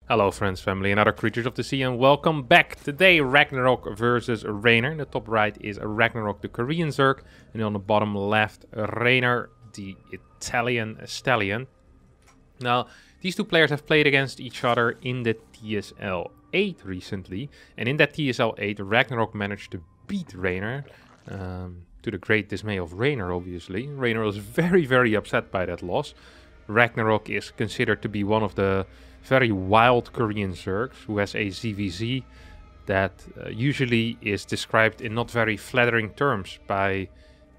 Hello friends, family, and other creatures of the sea, and welcome back. Today Ragnarok versus Reynor. In the top right is Ragnarok, the Korean Zerg, and on the bottom left Reynor, the Italian Stallion. Now, these two players have played against each other in the TSL 8 recently, and in that TSL 8 Ragnarok managed to beat Reynor, to the great dismay of Reynor obviously. Reynor was very upset by that loss. Ragnarok is considered to be one of the very wild Korean Zergs who has a ZVZ that usually is described in not very flattering terms by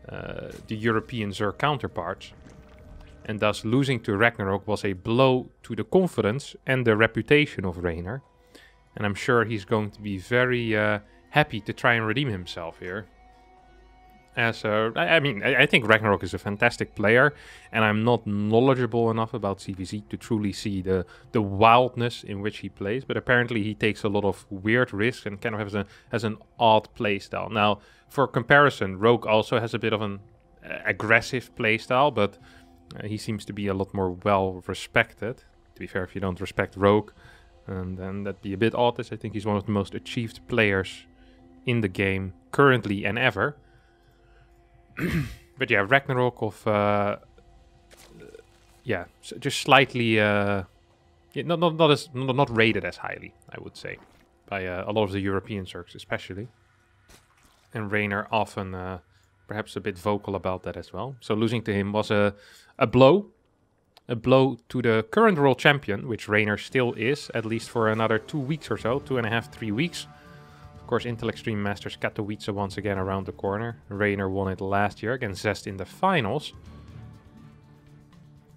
the European Zerg counterparts. And thus losing to Ragnarok was a blow to the confidence and the reputation of Reynor. And I'm sure he's going to be very happy to try and redeem himself here. I think Ragnarok is a fantastic player, and I'm not knowledgeable enough about CVZ to truly see the wildness in which he plays, but apparently he takes a lot of weird risks and kind of has an odd playstyle. Now, for comparison, Rogue also has a bit of an aggressive playstyle, but he seems to be a lot more well respected. To be fair, if you don't respect Rogue, then that'd be a bit odd, as I think he's one of the most achieved players in the game currently and ever. But yeah, Ragnarok just slightly, not rated as highly, I would say, by a lot of the European Zergs especially. And Reynor often perhaps a bit vocal about that as well. So losing to him was a blow to the current world champion, which Reynor still is, at least for another 2 weeks or so, 2.5, 3 weeks. Of course, Intel Extreme Masters Katowice once again around the corner. Reynor won it last year against Zest in the finals.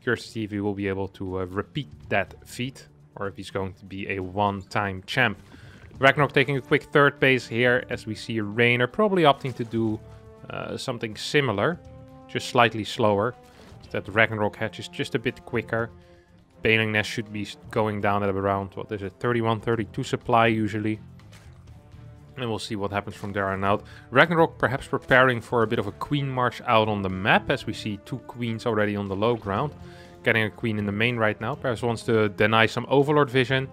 Curious to see if he will be able to repeat that feat, or if he's going to be a one-time champ. Ragnarok taking a quick third base here, as we see Reynor probably opting to do something similar, just slightly slower. So that Ragnarok hatch is just a bit quicker. Baneling Nest should be going down at around, what is it, 31, 32 supply usually. And we'll see what happens from there on out. Ragnarok perhaps preparing for a bit of a queen march out on the map, as we see 2 queens already on the low ground. Getting a queen in the main right now. Perhaps wants to deny some overlord vision,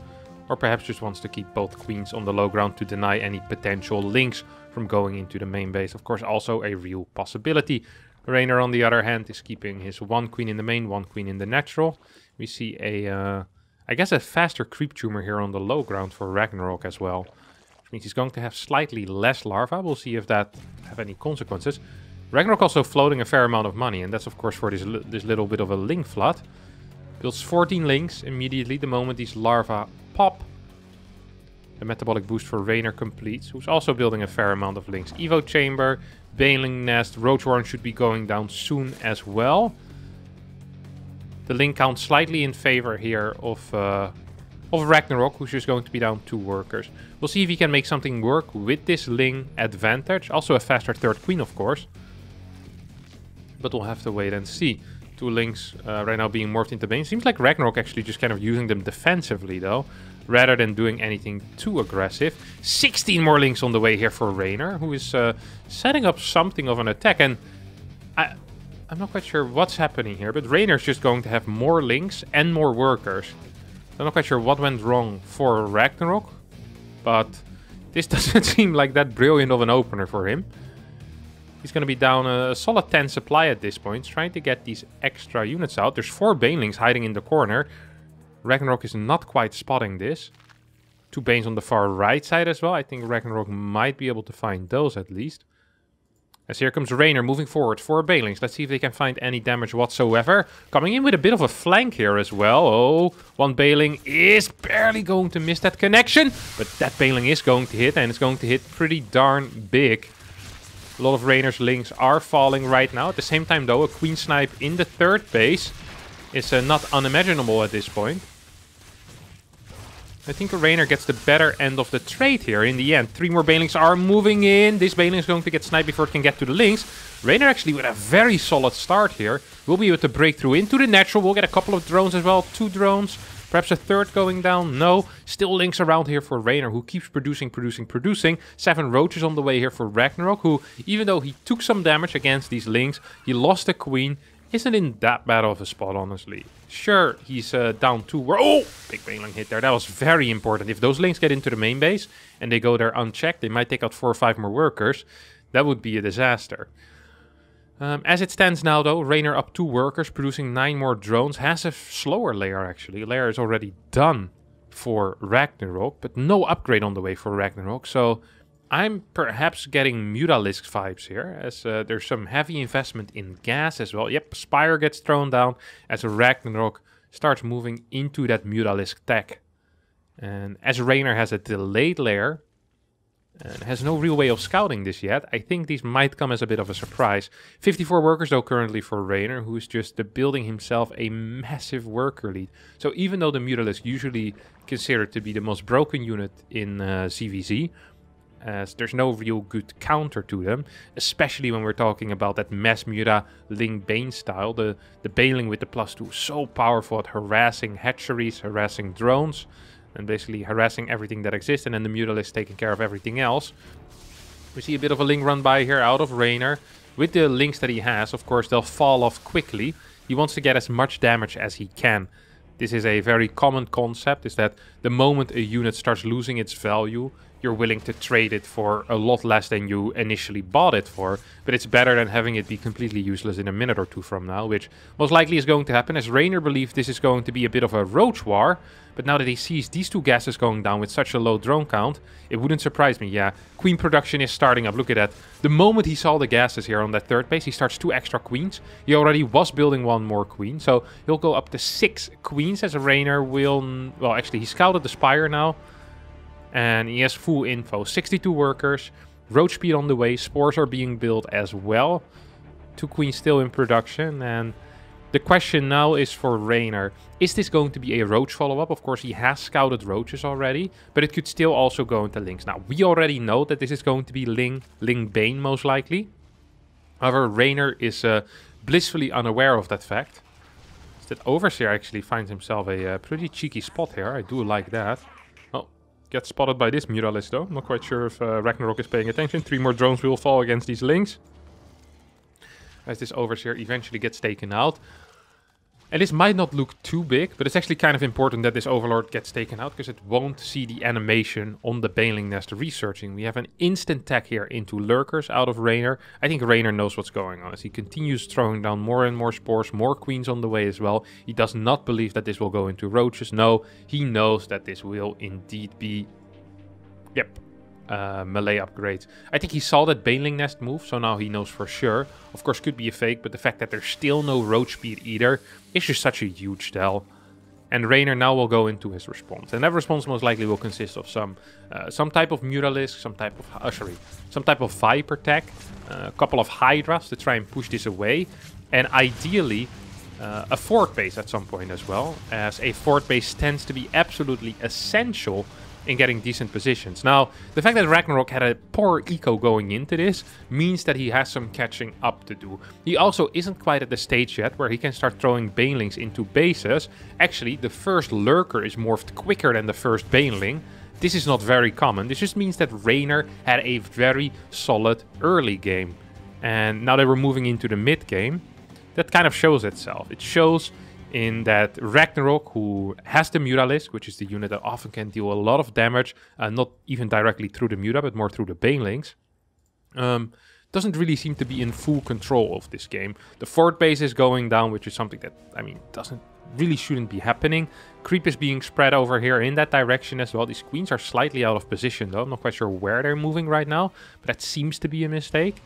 or perhaps just wants to keep both queens on the low ground to deny any potential links from going into the main base. Of course, also a real possibility. Reynor, on the other hand, is keeping his 1 queen in the main, 1 queen in the natural. We see a faster creep tumor here on the low ground for Ragnarok as well. Which means he's going to have slightly less larva. We'll see if that have any consequences. Ragnarok also floating a fair amount of money, and that's of course for this little bit of a link flood. Builds 14 links immediately the moment these larvae pop. The metabolic boost for Reynor completes, who's also building a fair amount of links. Evo Chamber, Baneling Nest, Roach Warren should be going down soon as well. The link count slightly in favor here of Ragnarok, who's just going to be down 2 workers. We'll see if he can make something work with this Ling advantage. Also a faster third queen, of course. But we'll have to wait and see. 2 Lings right now being morphed into Bane. Seems like Ragnarok actually just kind of using them defensively, though, rather than doing anything too aggressive. 16 more Lings on the way here for Reynor, who is setting up something of an attack. And I'm not quite sure what's happening here, but Reynor's just going to have more Lings and more workers. I'm not quite sure what went wrong for Ragnarok, but this doesn't seem like that brilliant of an opener for him. He's going to be down a solid 10 supply at this point, trying to get these extra units out. There's 4 Banelings hiding in the corner. Ragnarok is not quite spotting this. 2 Banes on the far right side as well. I think Ragnarok might be able to find those at least. As here comes Reynor moving forward for Banelings. Let's see if they can find any damage whatsoever. Coming in with a bit of a flank here as well. Oh, 1 Baneling is barely going to miss that connection. But that Baneling is going to hit, and it's going to hit pretty darn big. A lot of Reynor's Lings are falling right now. At the same time though, a Queen Snipe in the third base is not unimaginable at this point. I think Reynor gets the better end of the trade here in the end. 3 more Banelings are moving in. This Baneling is going to get sniped before it can get to the links. Reynor actually with a very solid start here will be able to break through into the natural. We'll get a couple of drones as well. 2 drones. Perhaps a third going down. No. Still links around here for Reynor, who keeps producing. 7 roaches on the way here for Ragnarok, who, even though he took some damage against these links, he lost a queen isn't in that bad of a spot, honestly. Sure, he's down 2. Oh! Big baneling hit there. That was very important. If those links get into the main base and they go there unchecked, they might take out 4 or 5 more workers. That would be a disaster. As it stands now, though, Reynor up 2 workers, producing 9 more drones. Has a slower layer, actually. Layer is already done for Ragnarok, but no upgrade on the way for Ragnarok. So I'm perhaps getting Mutalisk vibes here, as there's some heavy investment in gas as well. Yep, Spire gets thrown down as Ragnarok starts moving into that Mutalisk tech. And as Reynor has a delayed layer and has no real way of scouting this yet, I think these might come as a bit of a surprise. 54 workers though currently for Reynor, who is just building himself a massive worker lead. So even though the Mutalisk usually considered to be the most broken unit in CVZ, as there's no real good counter to them, especially when we're talking about that Mass Muta Ling Bane style. The Baneling with the +2 so powerful at harassing hatcheries, harassing drones, and basically harassing everything that exists, and then the Mutalisk taking care of everything else. We see a bit of a Ling run by here out of Reynor. With the links that he has, of course, they'll fall off quickly. He wants to get as much damage as he can. This is a very common concept, is that the moment a unit starts losing its value, you're willing to trade it for a lot less than you initially bought it for. But it's better than having it be completely useless in a minute or 2 from now, which most likely is going to happen, as Reynor believes this is going to be a bit of a roach war. But now that he sees these 2 gases going down with such a low drone count, it wouldn't surprise me. Yeah, queen production is starting up. Look at that. The moment he saw the gases here on that 3rd base, he starts 2 extra queens. He already was building 1 more queen, so he'll go up to 6 queens, as Reynor will... Well, actually, he scouted the Spire now. And he has full info. 62 workers, roach speed on the way, spores are being built as well. 2 queens still in production, and the question now is for Reynor. Is this going to be a roach follow-up? Of course, he has scouted roaches already, but it could still also go into links. Now, we already know that this is going to be Ling Bane, most likely. However, Reynor is blissfully unaware of that fact. That Overseer actually finds himself a pretty cheeky spot here. I do like that. Gets spotted by this Mutalisk though. Not quite sure if Ragnarok is paying attention. 3 more drones will fall against these links, as this Overseer eventually gets taken out. And this might not look too big, but it's actually kind of important that this Overlord gets taken out, because it won't see the animation on the Baneling nest researching. We have an instant tech here into Lurkers out of Reynor. I think Reynor knows what's going on, as he continues throwing down more and more spores, more queens on the way as well. He does not believe that this will go into roaches. No, he knows that this will indeed be... Yep. Melee upgrades. I think he saw that Baneling nest move, so now he knows for sure. Of course, could be a fake, but the fact that there's still no roach speed either is just such a huge tell. And Reynor now will go into his response, and that response most likely will consist of some type of Mutalisk, some type of Viper tech, a couple of Hydras to try and push this away, and ideally a fort base at some point as well, as a fort base tends to be absolutely essential in getting decent positions. Now, the fact that Ragnarok had a poor eco going into this means that he has some catching up to do. He also isn't quite at the stage yet where he can start throwing Banelings into bases. Actually, the first Lurker is morphed quicker than the first Baneling. This is not very common. This just means that Reynor had a very solid early game. And now that we're moving into the mid game, that kind of shows itself. It shows in that Ragnarok, who has the Mutalisk, which is the unit that often can deal a lot of damage, not even directly through the Muta, but more through the Banelings, doesn't really seem to be in full control of this game. The fort base is going down, which is something that, I mean, shouldn't be happening. Creep is being spread over here in that direction as well. These queens are slightly out of position though. I'm not quite sure where they're moving right now, but that seems to be a mistake.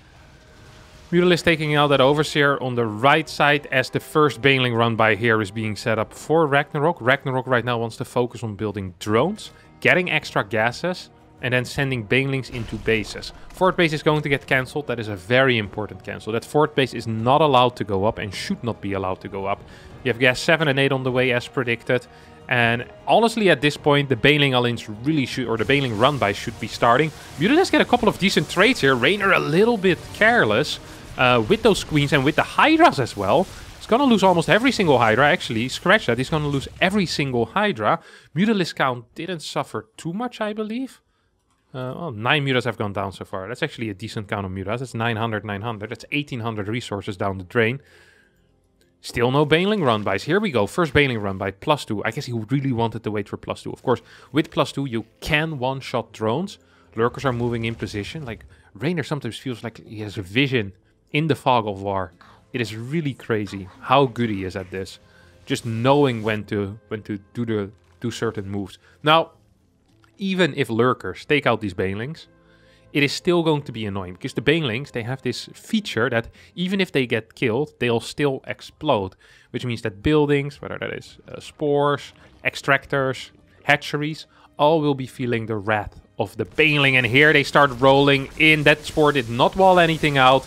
Mutalisk taking out that Overseer on the right side as the first Baneling run by here is being set up for Ragnarok. Ragnarok right now wants to focus on building drones, getting extra gases, and then sending Banelings into bases. Fort base is going to get cancelled. That is a very important cancel. That fort base is not allowed to go up and should not be allowed to go up. You have gas 7 and 8 on the way as predicted. And honestly, at this point, the Baneling Alliance really should, or the Baneling run by should be starting. Mutalisk get a couple of decent trades here. Reynor a little bit careless. With those queens and with the Hydras as well. He's gonna lose almost every single Hydra, actually. Scratch that, he's gonna lose every single Hydra. Mutalisk count didn't suffer too much, I believe. Well, 9 Mutas have gone down so far. That's actually a decent count of Mutas. That's 900, 900. That's 1800 resources down the drain. Still no Baneling run-bys. Here we go. First Baneling run-by, +2. I guess he really wanted to wait for +2. Of course, with +2, you can one-shot drones. Lurkers are moving in position. Like, Reynor sometimes feels like he has a vision in the fog of war. It is really crazy how good he is at this. Just knowing when to do certain moves. Now, even if Lurkers take out these Banelings, it is still going to be annoying, because the Banelings, they have this feature that even if they get killed, they'll still explode. Which means that buildings, whether that is spores, extractors, hatcheries, all will be feeling the wrath of the Baneling. And here they start rolling in. That spore did not wall anything out.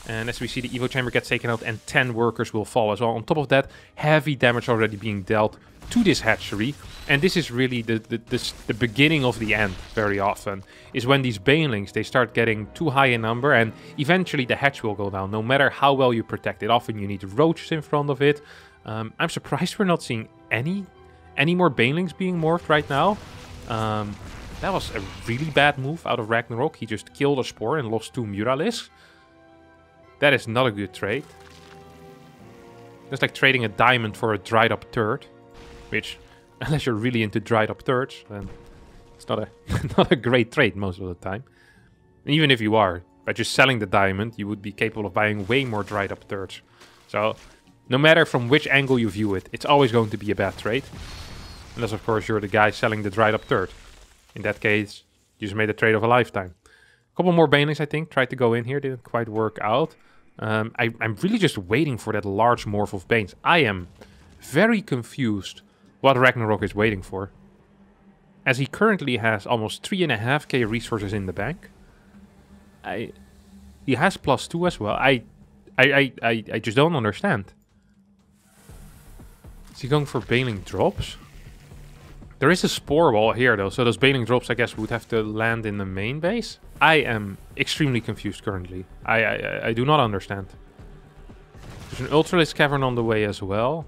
And as we see, the Evo Chamber gets taken out and 10 workers will fall as well. On top of that, heavy damage already being dealt to this hatchery. And this is really the beginning of the end very often. Is when these Banelings, they start getting too high in number and eventually the hatch will go down. No matter how well you protect it. Often you need roaches in front of it. I'm surprised we're not seeing any more Banelings being morphed right now. That was a really bad move out of Ragnarok. He just killed a spore and lost 2 Muralisks. That is not a good trade. It's like trading a diamond for a dried up turd. Which, unless you're really into dried up turds, then it's not a, not a great trade most of the time. And even if you are, by just selling the diamond, you would be capable of buying way more dried up turds. So, no matter from which angle you view it, it's always going to be a bad trade. Unless, of course, you're the guy selling the dried up turd. In that case, you just made a trade of a lifetime. A couple more Banelings, I think, tried to go in here, didn't quite work out. I'm really just waiting for that large morph of Banes. I am very confused what Ragnarok is waiting for. As he currently has almost 3.5k resources in the bank. He has +2 as well. I just don't understand. Is he going for Baneling drops? There is a spore wall here though, so those Baneling drops I guess would have to land in the main base. I am extremely confused currently. I do not understand. There's an Ultralisk Cavern on the way as well.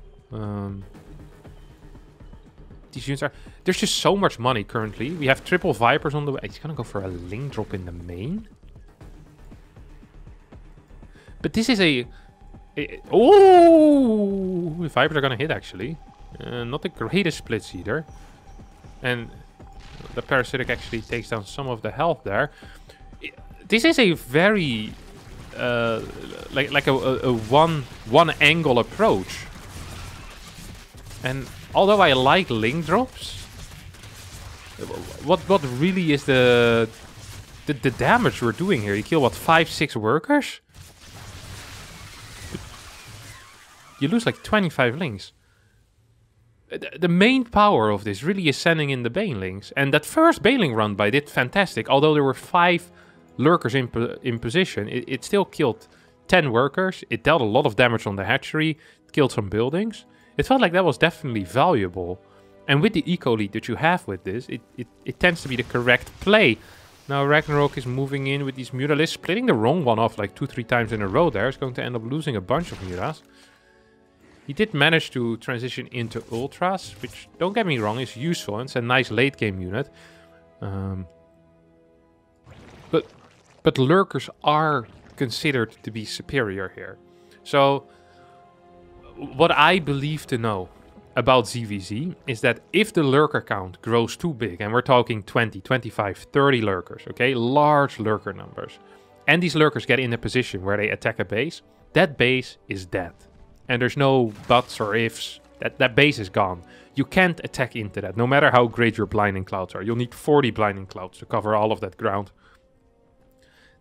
These units are... There's just so much money currently. We have triple Vipers on the way. He's gonna go for a Link drop in the main. But this is a... Oh! The Vipers are gonna hit actually. Not the greatest splits either. And the Parasitic actually takes down some of the health there. This is a very... like a one angle approach. And although I like Link drops, what really is the damage we're doing here? You kill what, 5-6 workers? You lose like 25 links. The main power of this really is sending in the Banelings. And that first Baneling run by did fantastic. Although there were 5 lurkers in position, it still killed 10 workers. It dealt a lot of damage on the hatchery. It killed some buildings. It felt like that was definitely valuable. And with the eco lead that you have with this, it tends to be the correct play. Now Ragnarok is moving in with these Muralisks, splitting the wrong one off like 2-3 times in a row there. He's going to end up losing a bunch of Muras. He did manage to transition into Ultras, which, don't get me wrong, is useful. And it's a nice late game unit. But Lurkers are considered to be superior here. So, what I believe to know about ZVZ is that if the Lurker count grows too big, and we're talking 20, 25, 30 Lurkers, okay? Large Lurker numbers. And these Lurkers get in a position where they attack a base, that base is dead. And there's no buts or ifs. That base is gone. You can't attack into that, no matter how great your Blinding Clouds are. You'll need 40 Blinding Clouds to cover all of that ground.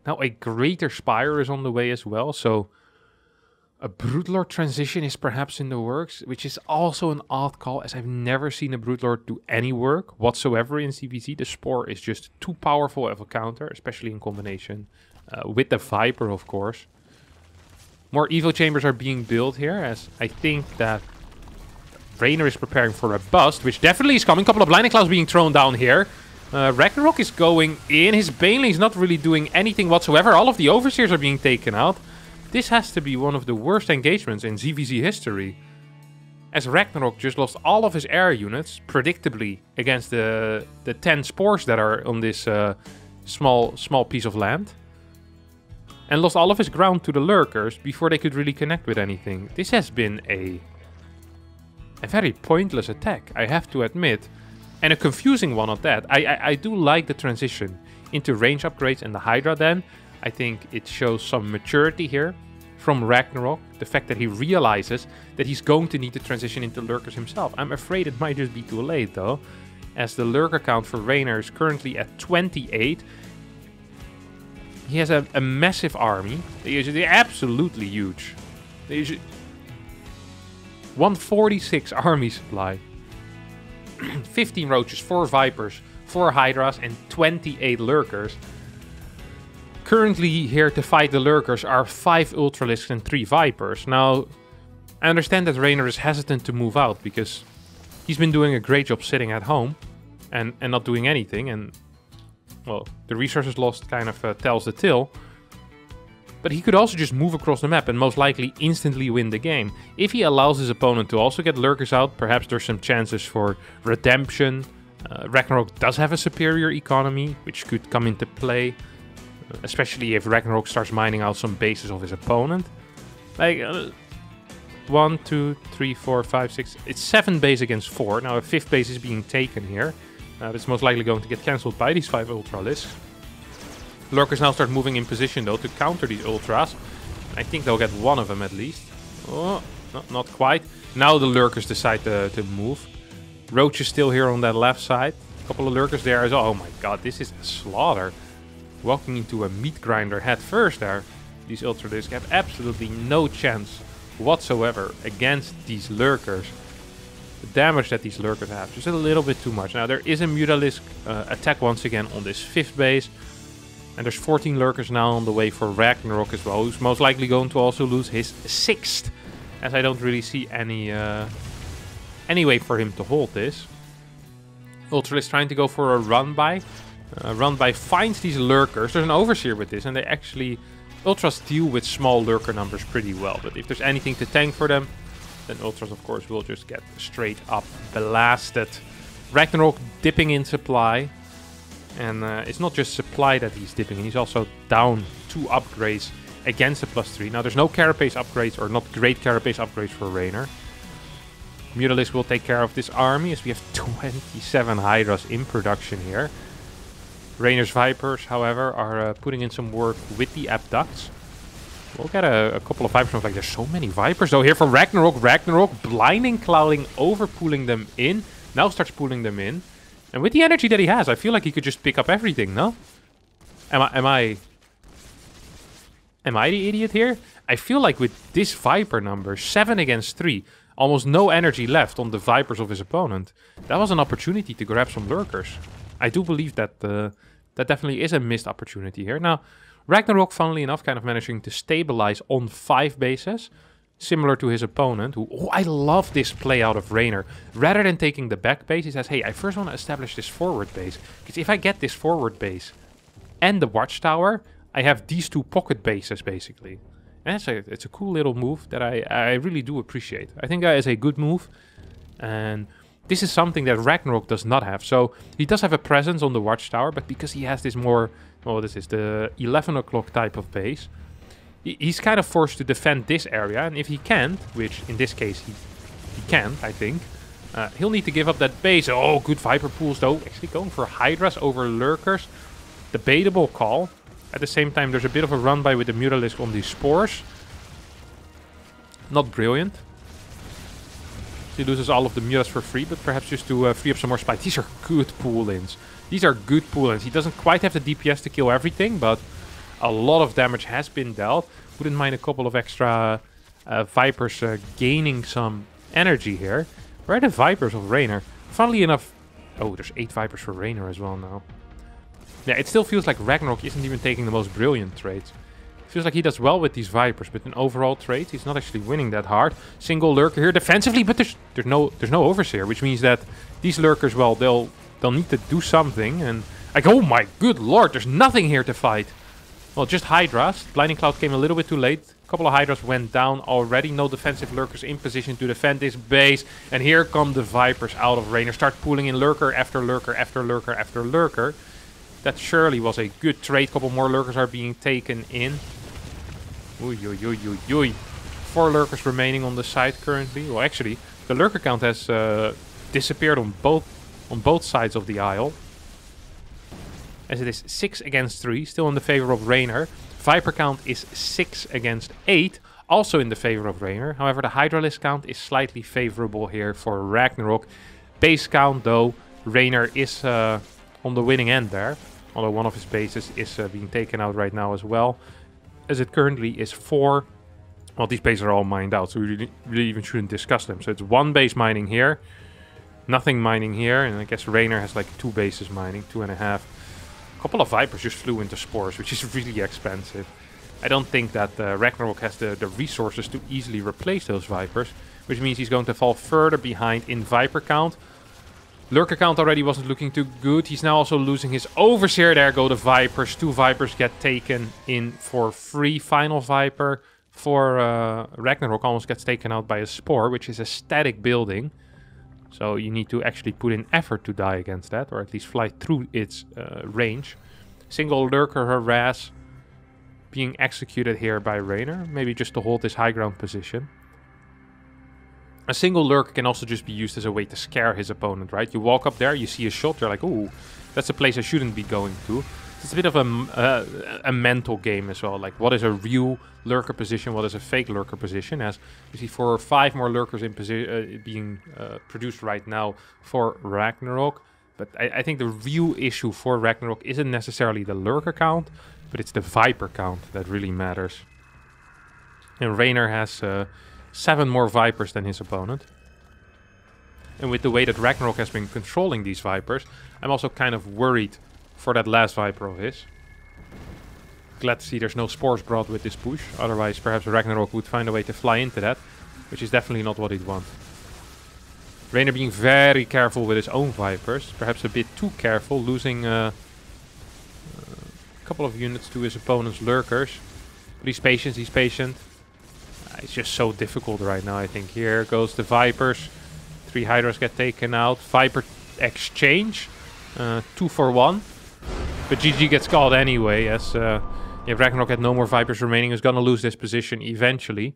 Now a Greater Spire is on the way as well, so a Broodlord transition is perhaps in the works, which is also an odd call, as I've never seen a Broodlord do any work whatsoever in CVZ. The Spore is just too powerful of a counter, especially in combination with the Viper, of course. More Evo Chambers are being built here, as I think that Reynor is preparing for a bust, which definitely is coming. A couple of Blinding Clouds being thrown down here. Ragnarok is going in. His Baneling is not really doing anything whatsoever. All of the Overseers are being taken out. This has to be one of the worst engagements in ZVZ history. As Ragnarok just lost all of his air units, predictably, against the 10 spores that are on this small piece of land. and lost all of his ground to the lurkers before they could really connect with anything. This has been a very pointless attack, I have to admit, and a confusing one at that. I do like the transition into range upgrades and the Hydra then. I think it shows some maturity here from Ragnarok. The fact that he realizes that he's going to need to transition into lurkers himself. I'm afraid it might just be too late though, as the lurker count for Reynor is currently at 28. He has a massive army. They're absolutely huge. 146 army supply. 15 roaches, 4 vipers, 4 hydras and 28 lurkers. Currently here to fight the lurkers are 5 ultralisks and 3 vipers. Now, I understand that Reynor is hesitant to move out because he's been doing a great job sitting at home and not doing anything, and well, the resources lost kind of tells the tale. But he could also just move across the map and most likely instantly win the game. If he allows his opponent to also get lurkers out, perhaps there's some chances for redemption. Ragnarok does have a superior economy, which could come into play. Especially if Ragnarok starts mining out some bases of his opponent. Like, 1, 2, 3, 4, 5, 6... It's 7 base against 4. Now a 5th base is being taken here. It's most likely going to get cancelled by these 5 ultralisks. Lurkers now start moving in position though to counter these ultras. I think they'll get one of them at least. Oh, not quite. Now the lurkers decide to move. Roach is still here on that left side. A couple of lurkers there as well. Oh my god, this is a slaughter. Walking into a meat grinder head first there. These ultralisks have absolutely no chance whatsoever against these lurkers. The damage that these lurkers have, just a little bit too much. Now there is a Mutalisk attack once again on this 5th base. And there's 14 lurkers now on the way for Ragnarok as well, who's most likely going to also lose his 6th. As I don't really see any way for him to hold this. Ultralisk trying to go for a run-by. Run-by finds these lurkers. There's an overseer with this, and they actually... Ultras deal with small lurker numbers pretty well. But if there's anything to tank for them, then Ultras, of course, will just get straight up blasted. Ragnarok dipping in supply. And it's not just supply that he's dipping in. He's also down 2 upgrades against the +3. Now, there's no carapace upgrades, or not great carapace upgrades for Reynor. Mutalisk will take care of this army, as we have 27 Hydras in production here. Reynor's Vipers, however, are putting in some work with the Abducts. We'll get a couple of Vipers. Like, there's so many Vipers though here for Ragnarok. Ragnarok blinding, clouding, over pulling them in. Now starts pulling them in. And with the energy that he has, I feel like he could just pick up everything, no? Am I the idiot here? I feel like with this Viper number, 7 against 3, almost no energy left on the Vipers of his opponent. That was an opportunity to grab some lurkers. I do believe that that definitely is a missed opportunity here. Now, Ragnarok, funnily enough, kind of managing to stabilize on 5 bases. Similar to his opponent, who... Oh, I love this play out of Reynor. Rather than taking the back base, he says, hey, I first want to establish this forward base. Because if I get this forward base and the watchtower, I have these 2 pocket bases, basically. And it's a cool little move that I really do appreciate. I think that is a good move. And this is something that Ragnarok does not have. So he does have a presence on the watchtower, but because he has this more... Well, this is the 11 o'clock type of base. He's kind of forced to defend this area, and if he can't, which in this case he can't, I think, he'll need to give up that base. Oh, good Viper pools though. Actually going for Hydras over Lurkers. Debatable call. At the same time, there's a bit of a run-by with the Mutalisk on these spores. Not brilliant. He loses all of the Mutas for free, but perhaps just to free up some more spikes. These are good pull-ins. These are good pull-ins. He doesn't quite have the DPS to kill everything, but a lot of damage has been dealt. Wouldn't mind a couple of extra Vipers gaining some energy here. Where are the Vipers of Reynor? Funnily enough... Oh, there's 8 Vipers for Reynor as well now. Yeah, it still feels like Ragnarok isn't even taking the most brilliant trades. Feels like he does well with these Vipers, but in overall trades, he's not actually winning that hard. Single Lurker here defensively, but there's no Overseer, which means that these Lurkers, well, they'll need to do something. And like, oh my good lord, there's nothing here to fight. Well, just Hydras. Blinding Cloud came a little bit too late. A couple of Hydras went down already. No defensive Lurkers in position to defend this base. And here come the Vipers out of Reynor. Start pulling in Lurker after Lurker after Lurker after Lurker. That surely was a good trade. A couple more Lurkers are being taken in. Oy, oy, oy, oy, oy. 4 lurkers remaining on the side currently. Well, actually, the lurker count has disappeared on both sides of the aisle. As it is 6 against 3, still in the favor of Reynor. Viper count is 6 against 8, also in the favor of Reynor. However, the Hydralisk count is slightly favorable here for Ragnarok. Base count, though, Reynor is on the winning end there. Although one of his bases is being taken out right now as well. As it currently is 4. Well, these bases are all mined out, so we really even shouldn't discuss them. So it's 1 base mining here, nothing mining here, and I guess Reynor has like 2 bases mining, 2.5. A couple of Vipers just flew into Spores, which is really expensive. I don't think that Ragnarok has the resources to easily replace those Vipers, which means he's going to fall further behind in Viper count. Lurker count already wasn't looking too good. He's now also losing his Overseer. There go the Vipers. 2 Vipers get taken in for free. Final Viper for Ragnarok almost gets taken out by a Spore, which is a static building. So you need to actually put in effort to die against that, or at least fly through its range. Single Lurker Harass being executed here by Reynor, maybe just to hold this high ground position. A single Lurker can also just be used as a way to scare his opponent, right? You walk up there, you see a shot, you're like, ooh, that's a place I shouldn't be going to. It's a bit of a mental game as well. Like, what is a real lurker position? What is a fake lurker position? As you see, 4 or 5 more lurkers in being produced right now for Ragnarok. But I think the real issue for Ragnarok isn't necessarily the lurker count, but it's the Viper count that really matters. And Reynor has 7 more Vipers than his opponent. And with the way that Ragnarok has been controlling these Vipers, I'm also kind of worried for that last Viper of his. Glad to see there's no Spores brought with this push. Otherwise, perhaps Ragnarok would find a way to fly into that, which is definitely not what he'd want. Reynor being very careful with his own Vipers. Perhaps a bit too careful, losing a couple of units to his opponent's Lurkers. But he's patient, he's patient. It's just so difficult right now, I think. Here goes the Vipers. 3 Hydras get taken out. Viper exchange. 2 for 1. But GG gets called anyway, as Ragnarok had no more Vipers remaining. He's gonna lose this position eventually.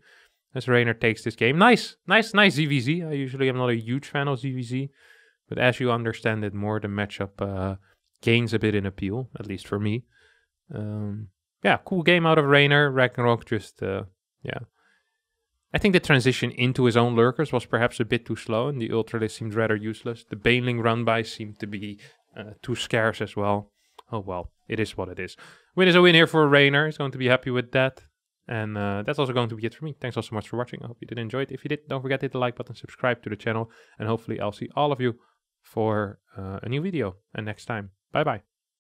As Reynor takes this game. Nice ZVZ. I usually am not a huge fan of ZVZ. But as you understand it more, the matchup gains a bit in appeal. At least for me. Yeah, cool game out of Reynor. Ragnarok just, yeah. I think the transition into his own Lurkers was perhaps a bit too slow. And the Ultralisk seemed rather useless. The Baneling run-by seemed to be too scarce as well. Oh well, it is what it is. Win is a win here for Reynor. He's going to be happy with that. And that's also going to be it for me. Thanks all so much for watching. I hope you did enjoy it. If you did, don't forget to hit the like button, subscribe to the channel. And hopefully I'll see all of you for a new video. And next time, bye bye.